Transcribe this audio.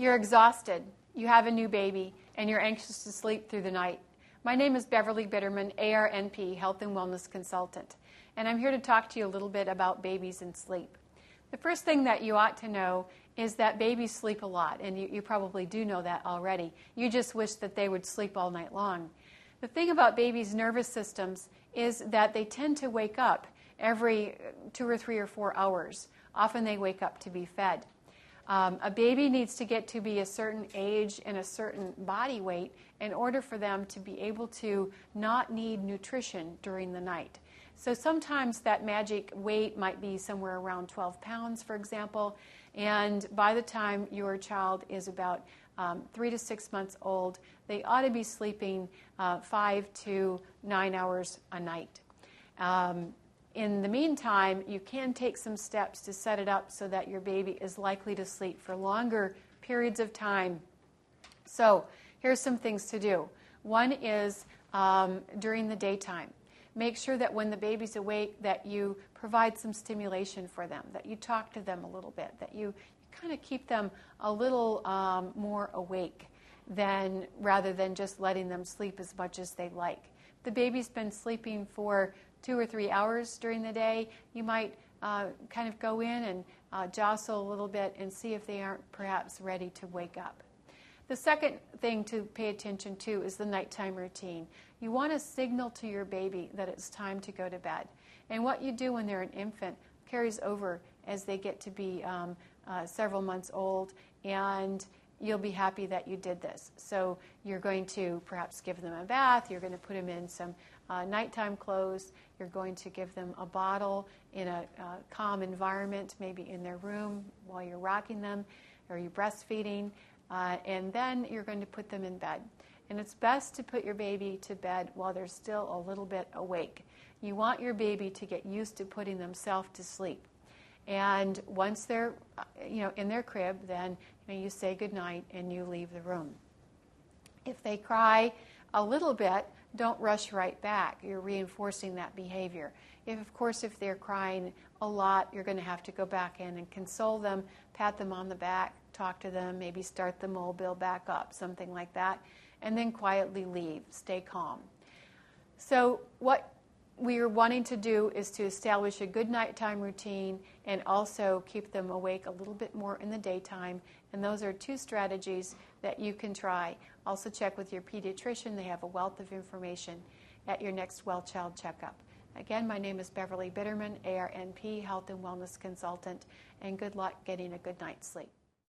You're exhausted, you have a new baby, and you're anxious to sleep through the night. My name is Beverly Bitterman, ARNP, Health and Wellness Consultant, and I'm here to talk to you a little bit about babies and sleep. The first thing that you ought to know is that babies sleep a lot, and you probably do know that already. You just wish that they would sleep all night long. The thing about babies' nervous systems is that they tend to wake up every 2 or 3 or 4 hours. Often they wake up to be fed. A baby needs to get to be a certain age and a certain body weight in order for them to be able to not need nutrition during the night. So sometimes that magic weight might be somewhere around 12 pounds, for example, and by the time your child is about 3 to 6 months old, they ought to be sleeping 5 to 9 hours a night. In the meantime, you can take some steps to set it up so that your baby is likely to sleep for longer periods of time. So here's some things to do. One is during the daytime. Make sure that when the baby's awake that you provide some stimulation for them, that you talk to them a little bit, that you kind of keep them a little more awake rather than just letting them sleep as much as they like. If the baby's been sleeping for 2 or 3 hours during the day, you might kind of go in and jostle a little bit and see if they aren't perhaps ready to wake up. The second thing to pay attention to is the nighttime routine. You want to signal to your baby that it's time to go to bed. And what you do when they're an infant carries over as they get to be several months old, and you'll be happy that you did this. So you're going to perhaps give them a bath, you're going to put them in some nighttime clothes, you're going to give them a bottle in a calm environment, maybe in their room while you're rocking them or you're breastfeeding, and then you're going to put them in bed. And it's best to put your baby to bed while they're still a little bit awake. You want your baby to get used to putting themselves to sleep. And once they're in their crib, then you say goodnight and you leave the room. If they cry a little bit, don't rush right back. You're reinforcing that behavior. If they're crying a lot, you're going to have to go back in and console them, pat them on the back, talk to them, maybe start the mobile back up, something like that, and then quietly leave. Stay calm. So what we are wanting to do is to establish a good nighttime routine and also keep them awake a little bit more in the daytime. And those are 2 strategies that you can try. Also check with your pediatrician. They have a wealth of information at your next Well Child checkup. Again, my name is Beverly Bitterman, ARNP, Health and Wellness Consultant, and good luck getting a good night's sleep.